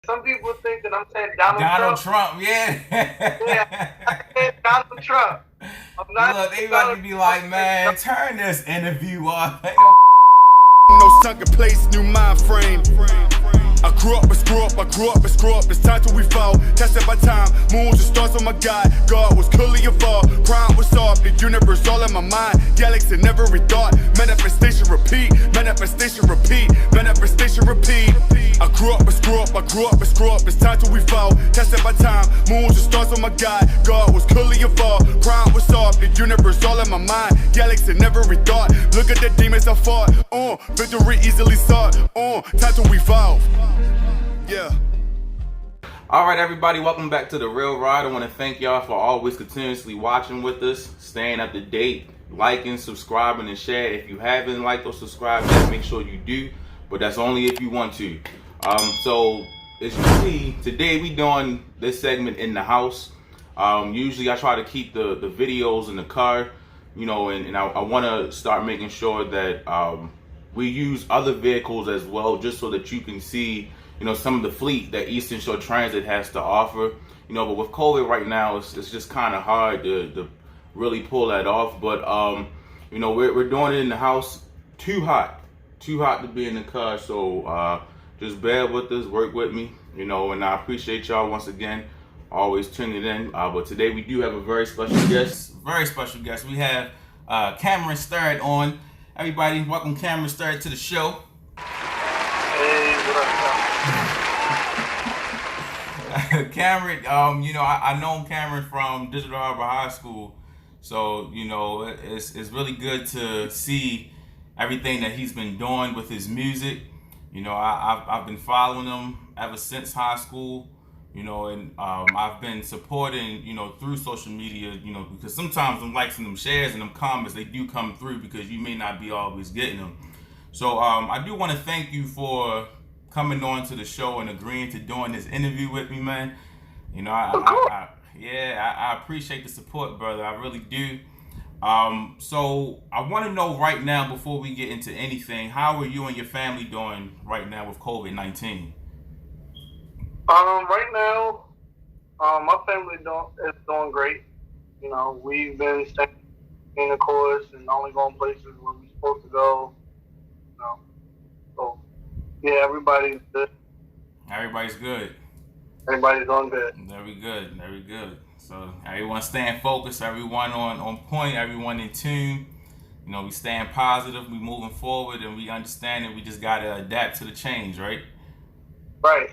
some people think that I'm saying Donald Donald Trump. Trump, yeah. Yeah, I said Donald Trump. I'm not Look, they about Donald to be Trump. like, man, turn this interview off. No sunken place, new mind frame. I grew up and screw up, I grew up and screw up. It's time till we fall. Tested by time, moons and stars on my God. God was clearly involved. Prime was solved, the universe all in my mind. Galaxy in every thought. Manifestation repeat, manifestation repeat, manifestation repeat. I grew up and screw up, I grew up and screw up. It's time till we fall. Tested by time, moons and stars on my God. God was clearly involved. Prime was solved, the universe all in my mind. Galaxy in every thought. Look at the demons I fought. Victory easily sought. Time to evolve. Yeah. All right, everybody, welcome back to The Real Ride. I want to thank y'all for always continuously watching with us, staying up to date, liking, subscribing, and share. If you haven't liked or subscribed yet, make sure you do, but that's only if you want to. So as you see, today we doing this segment in the house. Usually I try to keep the videos in the car, you know, and I want to start making sure that we use other vehicles as well, just so that you can see, you know, some of the fleet that Eastern Shore Transit has to offer. You know, but with COVID right now, it's just kind of hard to really pull that off. But you know, we're doing it in the house. Too hot to be in the car. So just bear with us, work with me, you know. And I appreciate y'all once again, always tuning in. But today we do have a very special guest. We have Cameron Sterrett on. Everybody, welcome Cameron Sterrett to the show. Hey, what up? Cameron, you know, I know Cameron from Digital Harbor High School, so you know it's really good to see everything that he's been doing with his music. You know, I've been following him ever since high school. You know, and I've been supporting, you know, through social media, you know, because sometimes them likes and them shares and them comments, they do come through because you may not be always getting them. So I do want to thank you for coming on to the show and agreeing to doing this interview with me, man. You know, I appreciate the support, brother. I really do. So I want to know right now, before we get into anything, how are you and your family doing right now with COVID-19? Right now, my family is doing great. You know, we've been staying in the course and only going places where we're supposed to go. You know, so yeah, everybody's good. Everybody's good. Everybody's doing good. Very good. So everyone staying focused, everyone on point, everyone in tune. You know, we staying positive, we moving forward, and we understand that we just gotta adapt to the change, right? Right.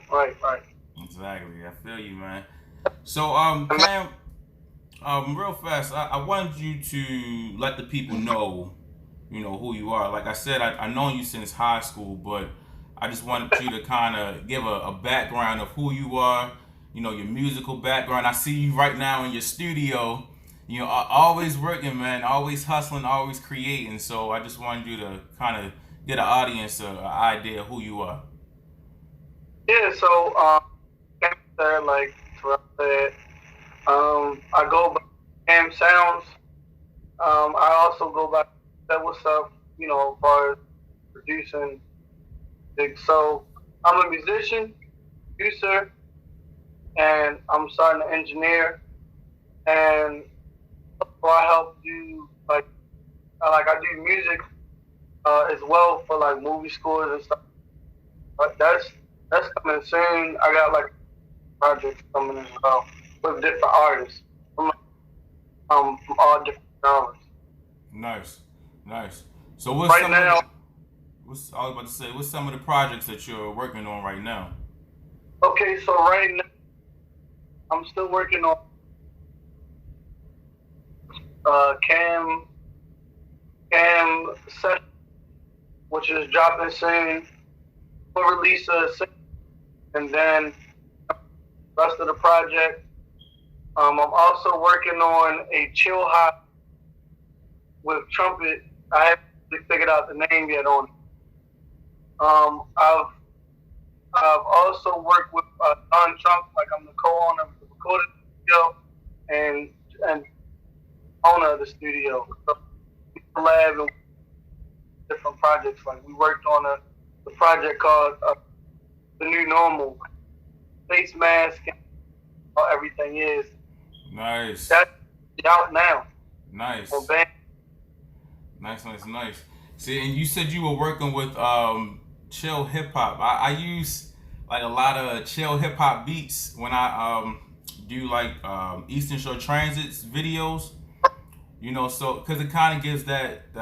Exactly. I feel you, man. So, Cam, real fast, I wanted you to let the people know, you know, who you are. Like I said, I know you since high school, but I just wanted you to kind of give a background of who you are, you know, your musical background. I see you right now in your studio, you know, always working, man, always hustling, always creating. So I just wanted you to kind of get an audience an idea of who you are. Yeah, so, like Terrell said, I go by Cam Sounds. I also go by That What's Up, you know, as far as producing. So I'm a musician, producer, and I'm starting to engineer. And so I help do like I do music as well for like movie scores and stuff. But that's coming soon. I got like projects coming as well with different artists from all different genres. Nice. So what's right now? I was about to say, what's some of the projects that you're working on right now? Okay, so right now I'm still working on Cam Set, which is dropping soon. We'll release a single, and then the rest of the project. I'm also working on a chillhop with trumpet. I haven't really figured out the name yet on it. I've also worked with dontrunk, like I'm the co-owner of the recording studio and owner of the studio. So we collab and different projects. Like we worked on the project called The New Normal, face mask and how everything is. Nice. That's out now. Nice. On band. Nice. See, and you said you were working with chill hip hop. I use like a lot of chill hip hop beats when I do like Eastern Shore Transit's videos. You know, so because it kind of gives that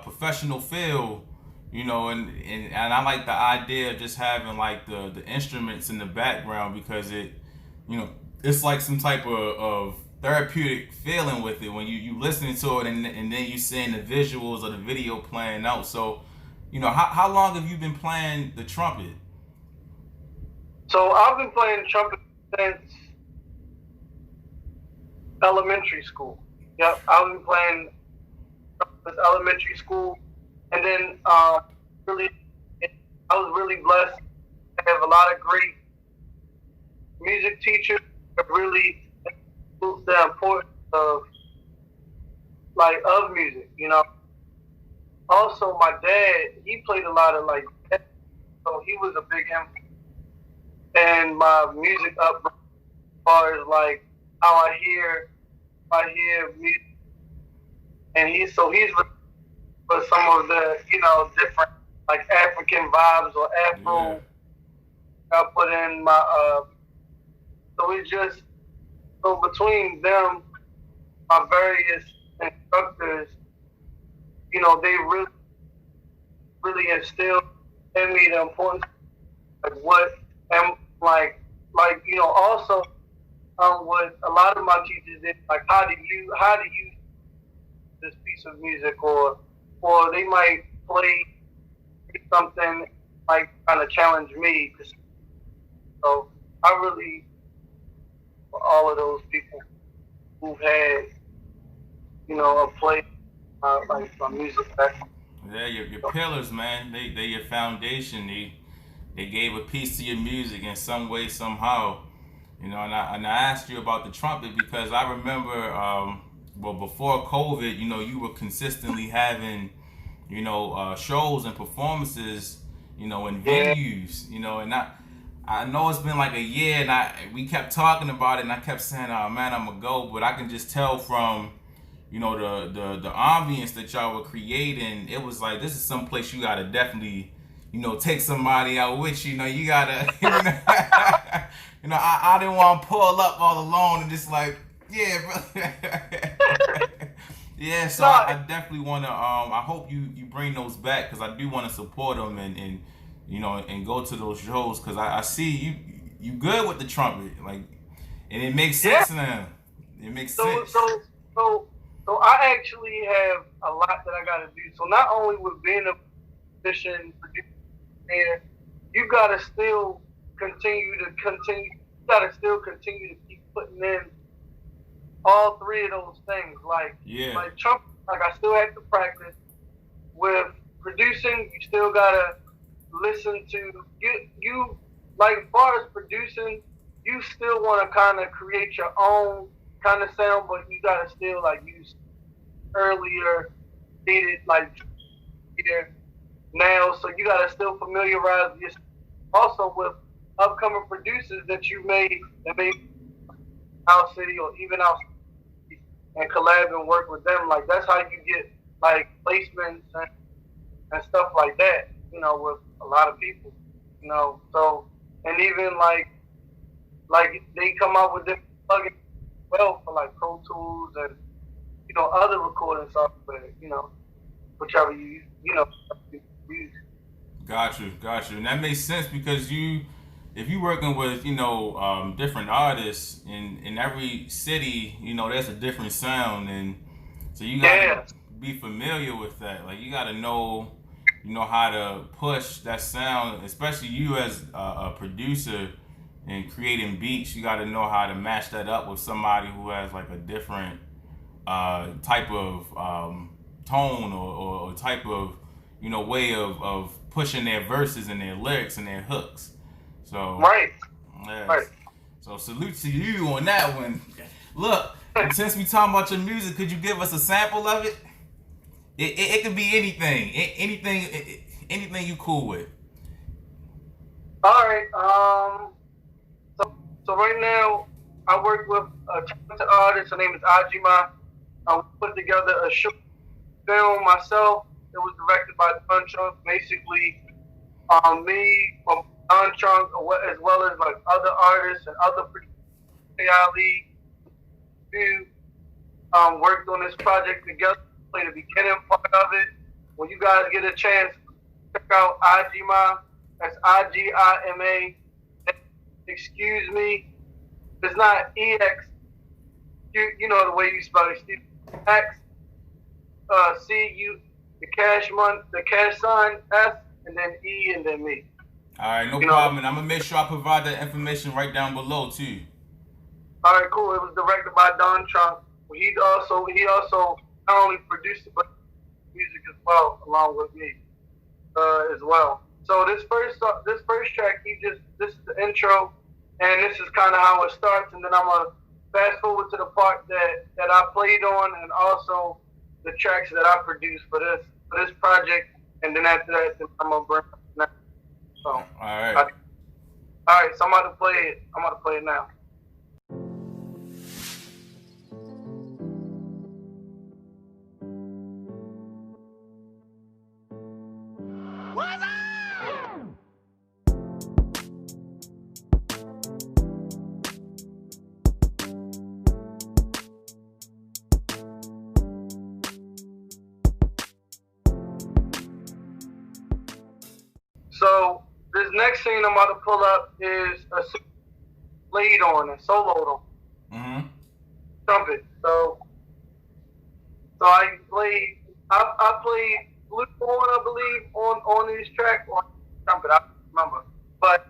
professional feel, you know, and I like the idea of just having like the instruments in the background because it, you know, it's like some type of therapeutic feeling with it when you listening to it and then you seeing the visuals of the video playing out. So, you know, how long have you been playing the trumpet? So I've been playing trumpet since elementary school. Yep, I've been playing since elementary school, and then really, I was really blessed to have a lot of great music teachers that really the importance of music, you know. Also, my dad, he played a lot of like, so he was a big influence in my music upbringing as far as like how I hear music, and he's for some of the, you know, different like African vibes or Afro. Yeah. I put in my so it's just so between them, my various instructors, you know, they really instilled in me the importance of what and like you know, also what a lot of my teachers did, like how to use this piece of music, or they might play something like kind of challenge me. So I really, for all of those people who had, you know, a play like my music background. Yeah, your pillars, man. They your foundation. They gave a piece to your music in some way, somehow. You know, and I asked you about the trumpet because I remember, well, before COVID, you know, you were consistently having, you know, shows and performances, you know, in venues, you know, and I know it's been like a year, and we kept talking about it, and I kept saying, "Oh man, I'm gonna go," but I can just tell from, you know, the ambience that y'all were creating, it was like, this is some place you gotta definitely, you know, take somebody out with you. You know, you gotta, you know, you know, I didn't want to pull up all alone and just like, yeah, bro. Yeah, so I definitely want to, I hope you bring those back, because I do want to support them and you know, and go to those shows, because I see you good with the trumpet, like, and it makes sense now. It makes sense. So I actually have a lot that I got to do. So not only with being a musician, producer, you got to still continue to keep putting in all three of those things. Like trumpet, like I still have to practice. With producing, you still gotta listen to you like, as far as producing, you still want to kind of create your own kind of sound, but you gotta still like use earlier dated like here now, so you gotta still familiarize yourself also with upcoming producers that you may out city or even out and collab and work with them. Like, that's how you get like placements and stuff like that, you know, with a lot of people, you know. So, and even like they come out with different plugins well for like Pro Tools and, you know, other recording software, you know, whichever you use. Got you. And that makes sense, because if you're working with, you know, different artists in every city, you know, there's a different sound, and so you gotta be familiar with that. Like, you gotta know, you know, how to push that sound, especially you as a producer and creating beats. You gotta know how to match that up with somebody who has like a different type of tone or type of, you know, way of pushing their verses and their lyrics and their hooks. So right. So salute to you on that one. Look, since we talking about your music, could you give us a sample of it? It could be anything, anything you cool with. All right. So So right now, I work with a talented artist. Her name is IGIMA. We put together a short film myself. It was directed by dontrunk. Basically, me from dontrunk, as well as like other artists and other producers, Ali, who worked on this project together. Play the beginning part of it. When you guys get a chance, check out IGIMA. That's IGIMA. Excuse me. It's not EX. You know the way you spell it. X. CU. The cash sign S, and then E, and then me. All right, no problem. And I'm gonna make sure I provide that information right down below too. All right, cool. It was directed by dontrunk. He also not only produced it, but music as well, along with me as well. So this first track, this is the intro, and this is kind of how it starts, and then I'm gonna fast forward to the part that I played on, and also the tracks that I produced for this project, and then after that, I'm gonna bring it now. So all right. All right. So I'm about to play it. I'm about to play it now. So this next scene I'm about to pull up is a played on and soloed on trumpet. So I played flute horn, I believe, on this track on trumpet. I don't remember, but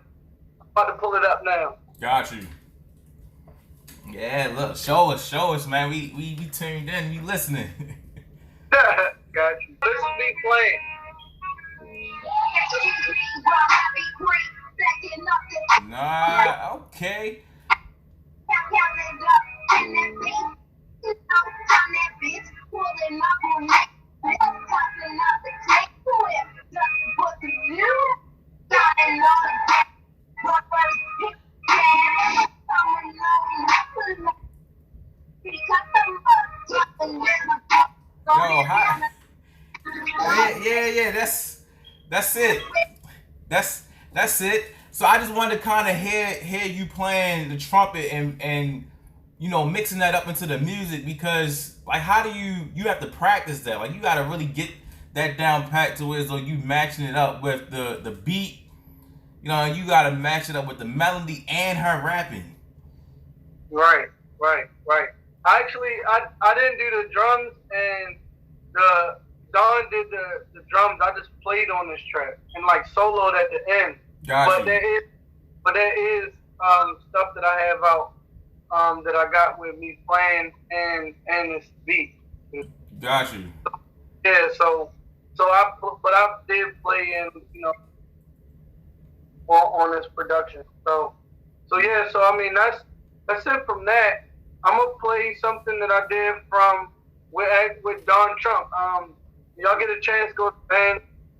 I'm about to pull it up now. Got you. Yeah, look, show us, man. We tuned in, we listening. Got you. This is me playing. Nah, okay. Yo, hi. Yeah, that's it. That's it. So I just wanted to kind of hear you playing the trumpet and you know, mixing that up into the music, because like, how do you have to practice that? Like, you got to really get that down pat to where, so you matching it up with the beat. You know, you got to match it up with the melody and her rapping. Right. Actually, I didn't do the drums, and Don did the drums. I just played on this track and like soloed at the end. Gotcha. But there is stuff that I have out that I got with me playing and this beat. Got you. Yeah, so I did play in, you know, on this production. So yeah, so I mean that's it from that. I'm gonna play something that I did from with dontrunk. Y'all get a chance, go to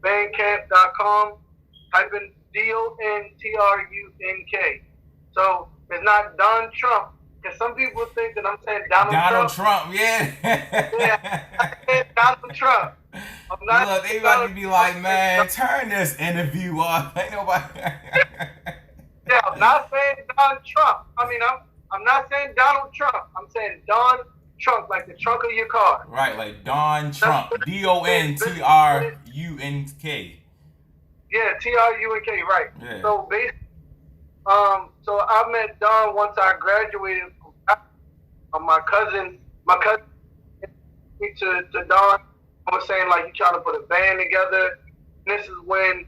bandcamp.com, type in DONTRUNK. So it's not dontrunk, because some people think that I'm saying Donald Trump. Yeah. Yeah, I said Donald Trump. I'm not. Look, they about to be like, man, turn this interview off. Ain't nobody. Yeah, I'm not saying Don Trump. I mean, I'm not saying Donald Trump. I'm saying Don Trunk, like the trunk of your car. Right, like Don Trump. DONTRUNK. Yeah, TRUNK, right. Yeah. So basically, so I met Don once I graduated from my cousin me to Don. I was saying, like, you trying to put a band together. And this is when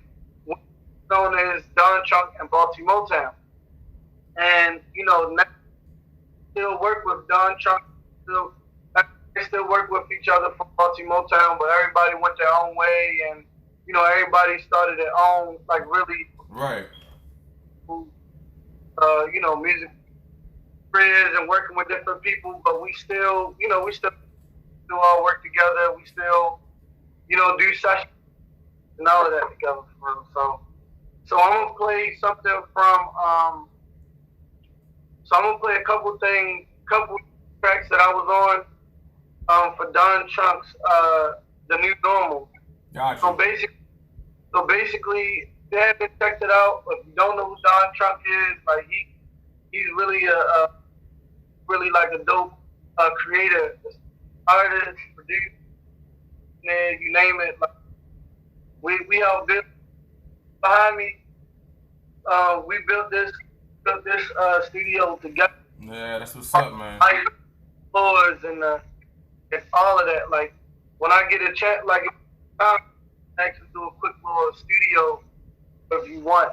known as Don Trunk and Baltimore Town. And, you know, now still work with Don Trunk. They still work with each other from Baltimore Town, but everybody went their own way, and, you know, everybody started their own, like, really, right, you know, music careers and working with different people. But we still, you know, do all work together. We still, you know, do sessions and all of that together. So I'm gonna play something from So I'm gonna play a couple tracks that I was on for Dontrunk's The New Normal. Gotcha. So basically, they haven't checked it out. If you don't know who Dontrunk is, like he's really really like a dope creator, artist, producer, you name it. Like, we all built behind me. We built this studio together. Yeah, that's what's up, man. Like floors and all of that. Like when I get a chat, like I actually do a quick little studio if you want.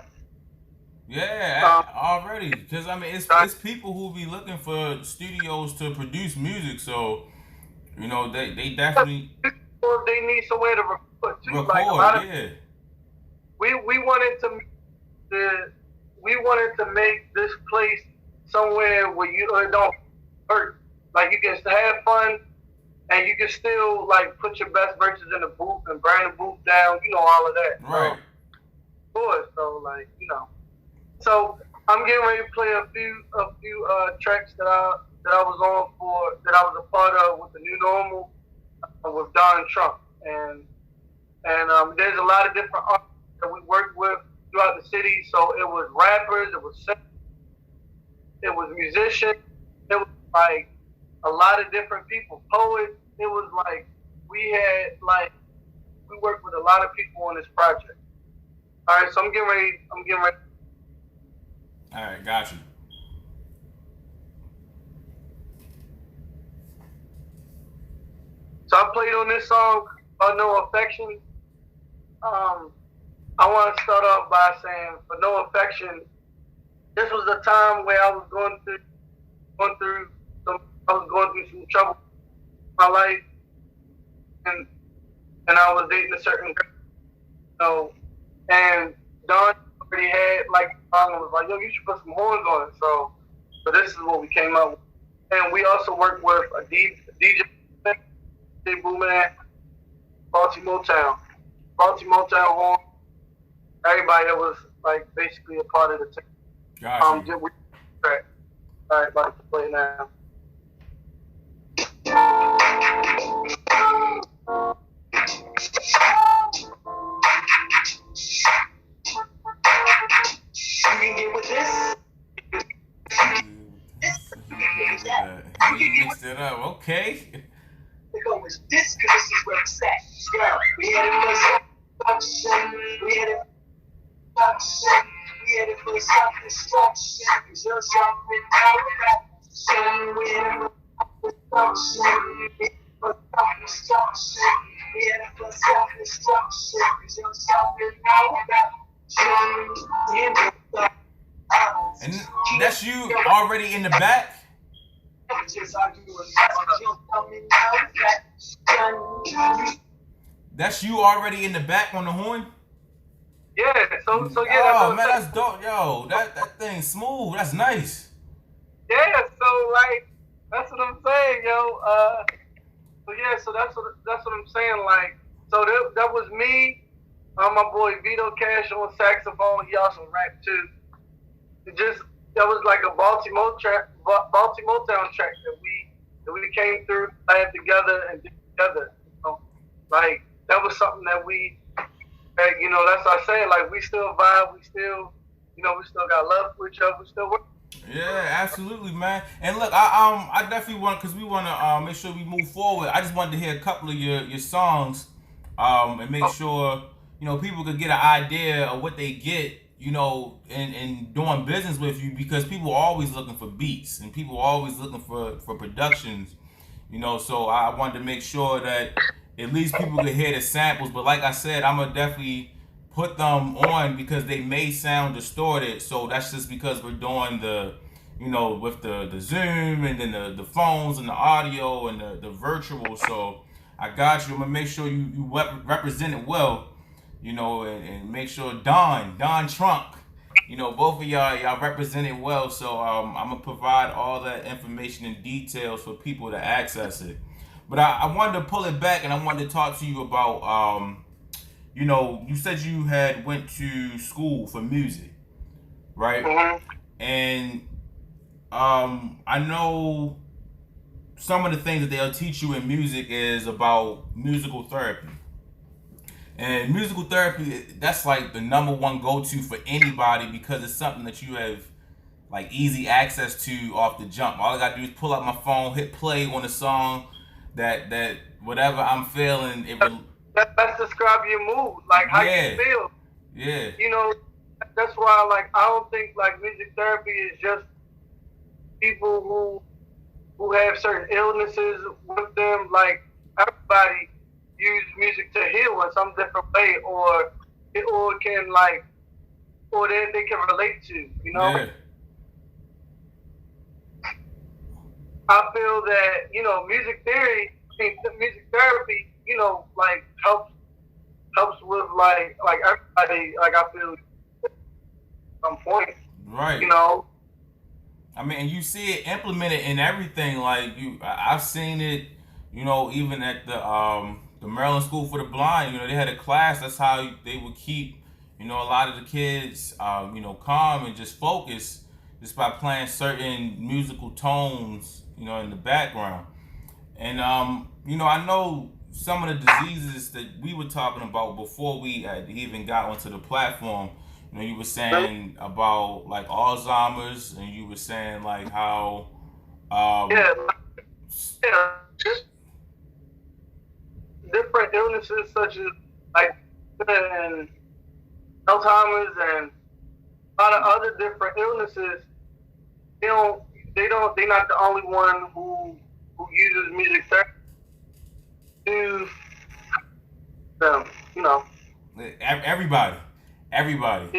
Yeah, already. Because I mean, it's people who be looking for studios to produce music. So you know, they definitely. Or they need somewhere to record too. Record, like yeah. We wanted to make this place somewhere where it don't hurt. Like you can have fun, and you can still like put your best verses in the booth and burn the booth down. You know, all of that. Right. So like so I'm getting ready to play a few tracks that I was a part of with The New Normal with Dontrunk, and there's a lot of different artists that we worked with throughout the city. So it was rappers, it was singers, it was musicians, it was like a lot of different people, poets. It was like we worked with a lot of people on this project. All right, so I'm getting ready. All right, got you. So I played on this song, No Affection. I want to start off by saying, for No Affection, this was a time where I was going through some trouble in my life, and I was dating a certain girl, and Don already had like was like, yo, you should put some horns on it. So this is what we came up with, and we also worked with a DJ Booming, Baltimore Town horn. Everybody that was like basically a part of the team. Gotcha. All right, about to play now. You can get with this. You mixed it up, okay. We go with this because this is where it's at. Yeah, we had it for self-destruction. We had it for self-destruction. Reserve something out of that. We had it for self-destruction. We had it for self-destruction. Reserve something out of that. And that's you already in the back? That's you already in the back on the horn? Yeah, so yeah. Oh man, that's dope, yo. That thing's smooth. That's nice. Yeah, so like that's what I'm saying, yo. So that's what I'm saying. Like, so that was me. My boy Vito Cash on saxophone. He also rapped too. That was like a Baltimore Town track that we came through, played together and did together. You know? Like that was something that you know, that's what I say. Like we still vibe, we still got love for each other, we still work. Yeah, absolutely, man. And look, I definitely want, because we want to make sure we move forward. I just wanted to hear a couple of your songs, and make sure, you know, people could get an idea of what they get, you know, in doing business with you, because people are always looking for beats and people are always looking for productions, you know. So I wanted to make sure that at least people could hear the samples. But like I said, I'm gonna definitely put them on because they may sound distorted. So that's just because we're doing the, you know, with the Zoom and then the phones and the audio and the virtual. So I got you. I'm gonna make sure you represent it well, you know, and make sure Dontrunk, you know, both of y'all represent it well. So I'm gonna provide all that information and details for people to access it. But I wanted to pull it back, and I wanted to talk to you about, you know, you said you had went to school for music, right? Mm-hmm. And I know some of the things that they'll teach you in music is about musical therapy. And musical therapy, that's like the number one go-to for anybody because it's something that you have like easy access to off the jump. All I gotta do is pull out my phone, hit play on a song that whatever I'm feeling. Let's describe your mood, like how you feel. Yeah. You know, that's why like I don't think like music therapy is just people who have certain illnesses with them. Like everybody use music to heal in some different way, or can like, or they can relate to. You know. Yeah. I feel that, you know, music therapy, you know, like helps with like everybody, like I feel some point. Right. You know. I mean, and you see it implemented in everything. Like I've seen it, you know, even at the Maryland School for the Blind. You know, they had a class. That's how they would keep, you know, a lot of the kids, you know, calm and just focused just by playing certain musical tones, you know, in the background. And you know, I know some of the diseases that we were talking about before we had even got onto the platform. You know, you were saying about like Alzheimer's, and you were saying like how just different illnesses such as like and Alzheimer's and a lot of other different illnesses. They're not the only one who uses music therapy to you know. Everybody. Everybody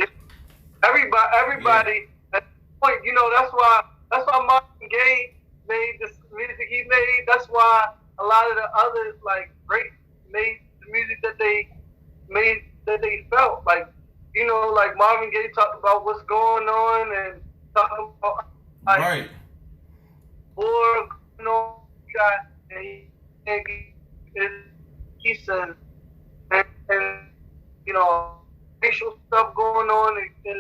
at the point, you know, that's why Marvin Gaye made this music he made. That's why a lot of the others like great made the music that they made that they felt. Like, you know, like Marvin Gaye talked about what's going on and talking about like, right. Or you know, he said and you know, racial stuff going on. You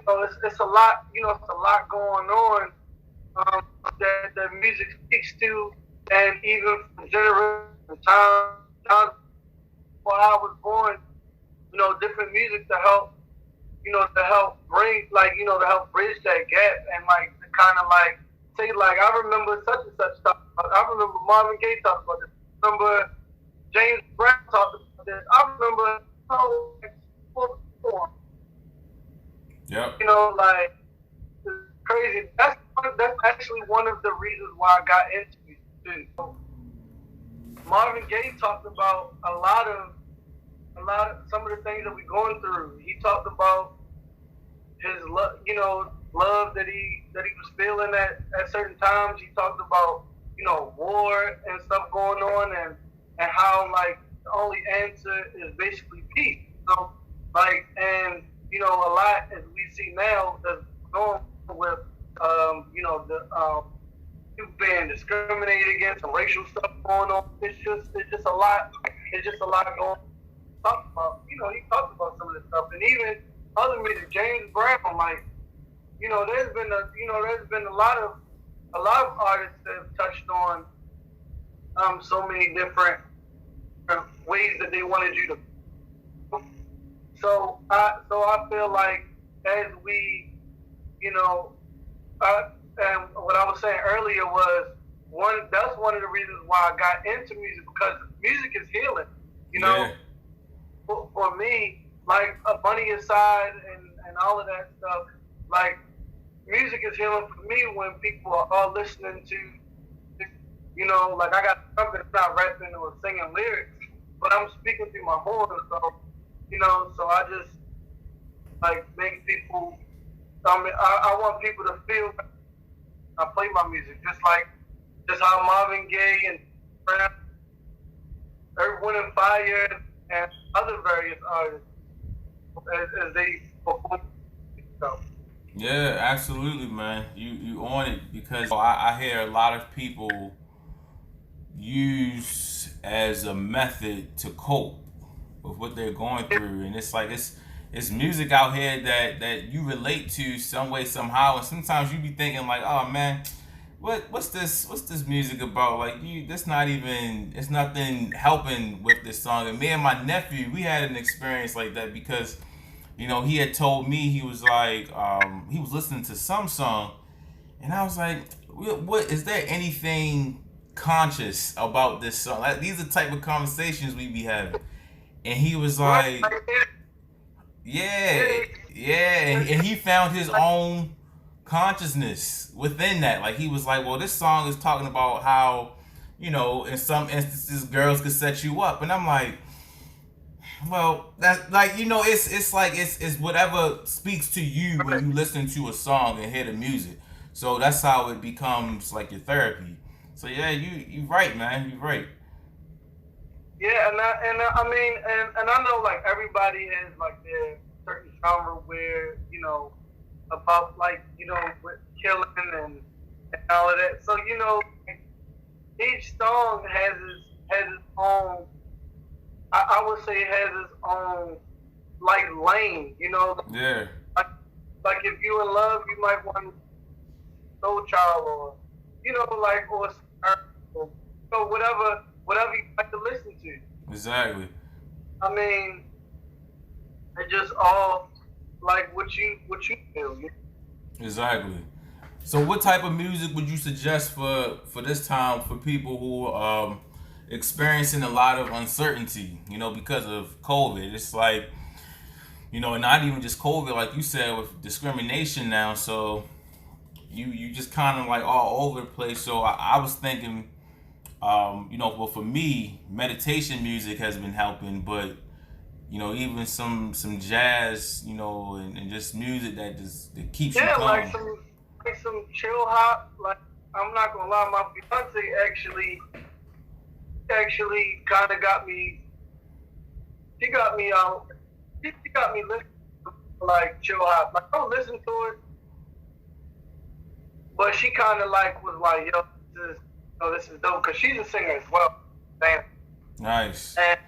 know, it's a lot. You know, it's a lot going on that music speaks to, and even from generation time before I was born, you know, different music to help, you know, to help bring, like, you know, to help bridge that gap and like to kind of like say like I remember such and such stuff. I remember Marvin Gaye talked about this. I remember James Brown talked about this. I remember. Yep. You know, like it's crazy. That's actually one of the reasons why I got into music too. Marvin Gaye talked about a lot of some of the things that we're going through. He talked about his love, you know, love that he was feeling at certain times. He talked about, you know, war and stuff going on and how like the only answer is basically peace. So like, and you know, a lot as we see now that's going with you know, the people being discriminated against and racial stuff going on. It's just a lot. It's just a lot going on. Talk about, you know, he talked about some of this stuff, and even other music, James Brown, like, you know, there's been a lot of artists that have touched on so many different ways that they wanted you to. So I feel like as we, you know, and what I was saying earlier was that's one of the reasons why I got into music, because music is healing, you know. Yeah. For me, like money aside and all of that stuff, like music is healing for me when people are all listening to, you know, like I got something that's not rapping or singing lyrics, but I'm speaking through my horn, so, you know, so I just like make people, I mean, I want people to feel I play my music, just how Marvin Gaye and Earth, Wind and Fire and other various artists as they perform. So. Yeah, absolutely, man. You on it, because I hear a lot of people use as a method to cope with what they're going through, and it's like it's it's music out here that you relate to some way somehow, and sometimes you be thinking like, oh man, what's this music about? Like that's not even, it's nothing helping with this song. And me and my nephew, we had an experience like that because, he had told me he was like, he was listening to some song, and I was like, what is there anything conscious about this song? Like, these are the type of conversations we be having. And he was like, yeah, and he found his own consciousness within that. Like, he was like, well, this song is talking about how, in some instances girls could set you up. And I'm like, well, that's like, it's like it's whatever speaks to you when you listen to a song and hear the music. So that's how it becomes like your therapy. So yeah, you right, man, you right. Yeah, and I mean, and I know like everybody has like their certain genre where about like with killing and all of that. So each song has its own. I would say it has its own like lane. Yeah. Like if you in love, you might want Soul Child or or whatever you like to listen to. Exactly. I mean, it just all like what you feel. Exactly. So what type of music would you suggest for this time for people who experiencing a lot of uncertainty, because of COVID? It's like, and not even just COVID, like you said, with discrimination now. So you just kind of like all over the place. So I was thinking, well, for me, meditation music has been helping, but even some jazz, and just music that keeps you calm. Like some chill hop. Like, I'm not gonna lie, my fiance actually kind of got me. She got me out. She got me listening to like chill hop. Like, I don't listen to it, but she kind of like was like, yo, this is dope, because she's a singer as well. Damn. Nice. And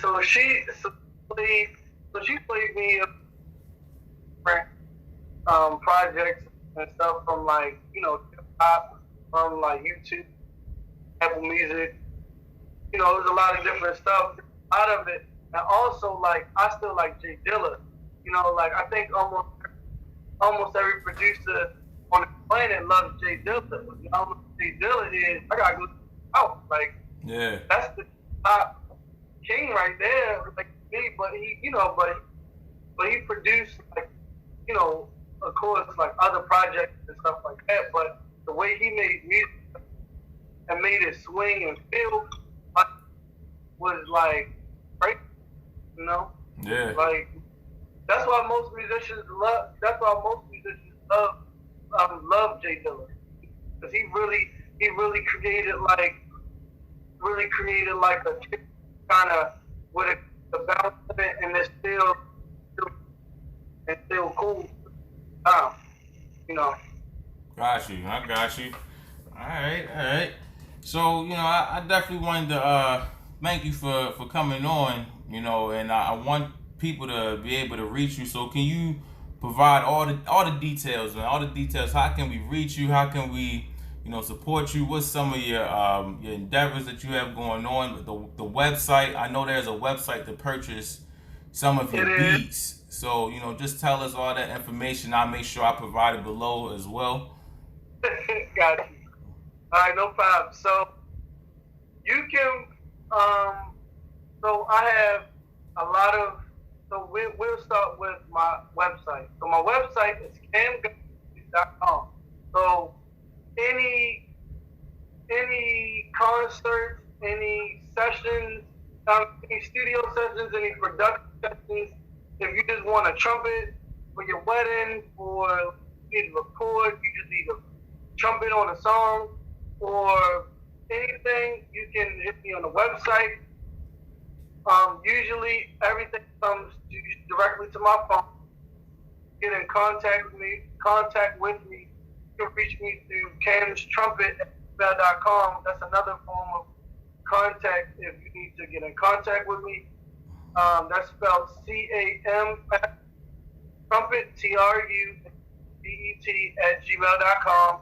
so she played me different projects and stuff from like pop, from like YouTube, Apple Music. There's a lot of different stuff out of it. And also, like, I still like J Dilla. Like, I think almost every producer on the planet loves J Dilla. J Dilla is, I gotta go out. Like, yeah, that's the top king right there. Like me, but he produced like, of course, like other projects and stuff like that. But the way he made music and made it swing and feel was like great. Yeah. Like, that's why most musicians love. That's why most musicians love J Dilla, because he really created like a kind of with a bounce in it, and it's still cool. Got you. I got you. All right. So I definitely wanted to thank you for coming on. And I want people to be able to reach you. So can you provide all the details, man? All the details. How can we reach you? How can we, support you? What's some of your endeavors that you have going on? The website. I know there's a website to purchase some of your beats. So just tell us all that information. I'll make sure I provide it below as well. Got you. All right, no problem. So you can. So I have a lot of. So we'll start with my website. So my website is camgonews.com. So any concerts, any sessions, any studio sessions, any production sessions, if you just want a trumpet for your wedding, or you need to record, you just need a trumpet on a song, or anything, you can hit me on the website. Usually everything comes directly to my phone. Get in contact with me. You can reach me through camstrumpet@gmail.com. That's another form of contact if you need to get in contact with me. That's spelled CAM, trumpet, TRUMPET @gmail.com.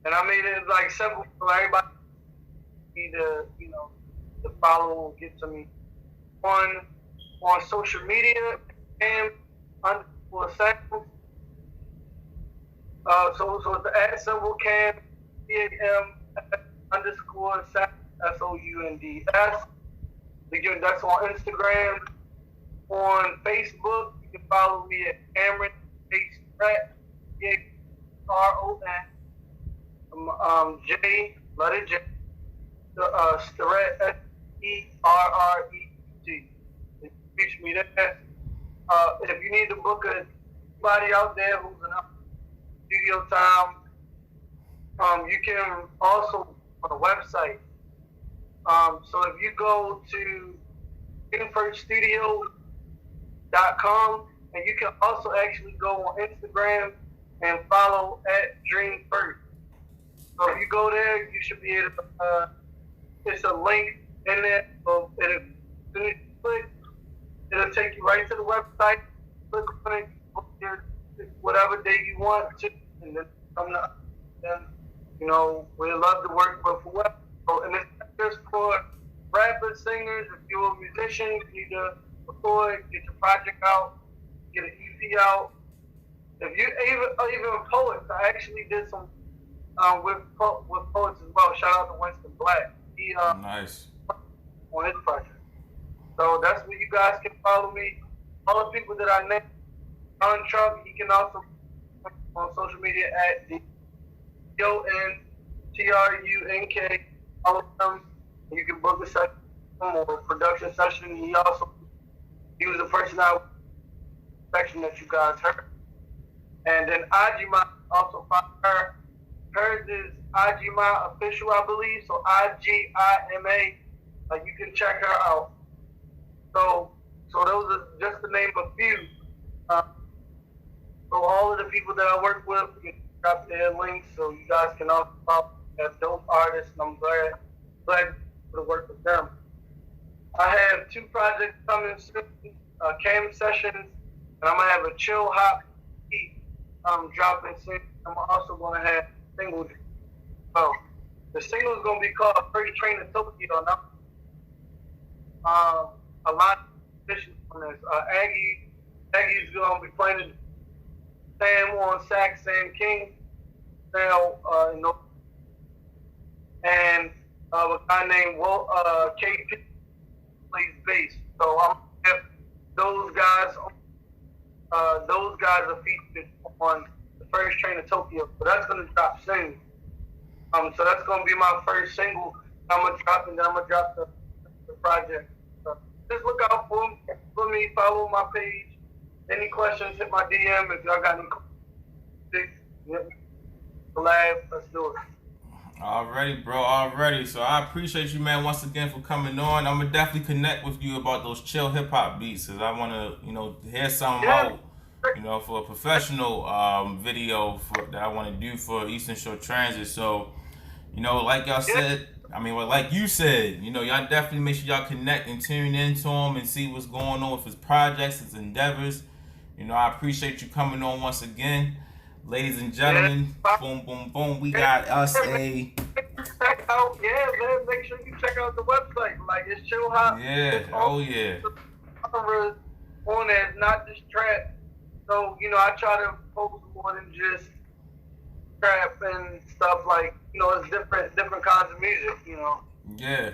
And I made it like simple for everybody to, to follow and get to me. On social media, Cam_Sounds. So it's the @ Cam, CAM_Sounds, SOUNDS. Again, that's on Instagram. On Facebook, you can follow me at Cameron Sterrett, J, letter J, Sterrett, SERRET. Reach me there. If you need to book anybody out there who's in studio time, you can also on the website. So if you go to Dream1st and you can also actually go on Instagram and follow @Dream1st. So if you go there, you should be able to, it's a link in there. So as soon as you click, it'll take you right to the website. Click on it, book whatever day you want to, and then come up. And, we love to work with whoever. And it's not just for rappers, singers. If you're a musician, you need to record, get your project out, get an EP out. If you even poets, I actually did some with poets as well. Shout out to Wenston Black. He nice on his project. So that's where you guys can follow me. All the people that I named, dontrunk. He can also on social media at DONTRUNK. All of them. You can book a session or production session. He was the person section that you guys heard. And then IGIMA also found her. Hers is IGIMA official, I believe. So IGIMA. You can check her out. So those are just to name a few. So all of the people that I work with, you can drop their links so you guys can also follow as dope artists, and I'm glad to work with them. I have 2 projects coming soon, Cam Sessions, and I'm gonna have a chillhop dropping soon. I'm also gonna have single. The single is gonna be called First Train to Tokyo. A lot of musicians on this. Aggie's gonna be playing Sam on sax, Sam King, and a guy named KP plays bass. So I'm gonna have those guys. Those guys are featured on the First Train to Tokyo. So that's gonna drop soon. So that's gonna be my first single. I'm gonna drop the project. So just look out for me. Follow my page. Any questions? Hit my DM if y'all got any questions. Collab. Let's do it. Already, bro. Already. So I appreciate you, man, once again for coming on. I'm gonna definitely connect with you about those chill hip hop beats, cause I wanna, hear something out, for a professional video that I wanna do for Eastern Shore Transit. So, like y'all said, like you said, y'all definitely make sure y'all connect and tune into him and see what's going on with his projects, his endeavors. I appreciate you coming on once again. Ladies and gentlemen, boom, boom, boom. We got us a... Check out, man. Make sure you check out the website. Like, it's chillhop. Yeah, oh yeah. On there, not just trap. So, I try to focus more than just trap and stuff like, it's different kinds of music, Yeah.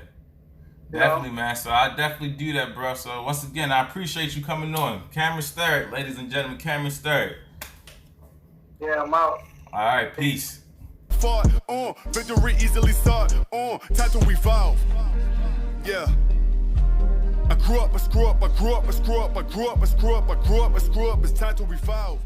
Definitely, man. So I definitely do that, bro. So once again, I appreciate you coming on. Cameron Sterrett, ladies and gentlemen, Cameron Sterrett. Yeah, I'm out. All right, peace. Fought on, victory easily sought on, time to evolve. Yeah. I grew up, it's time to evolve.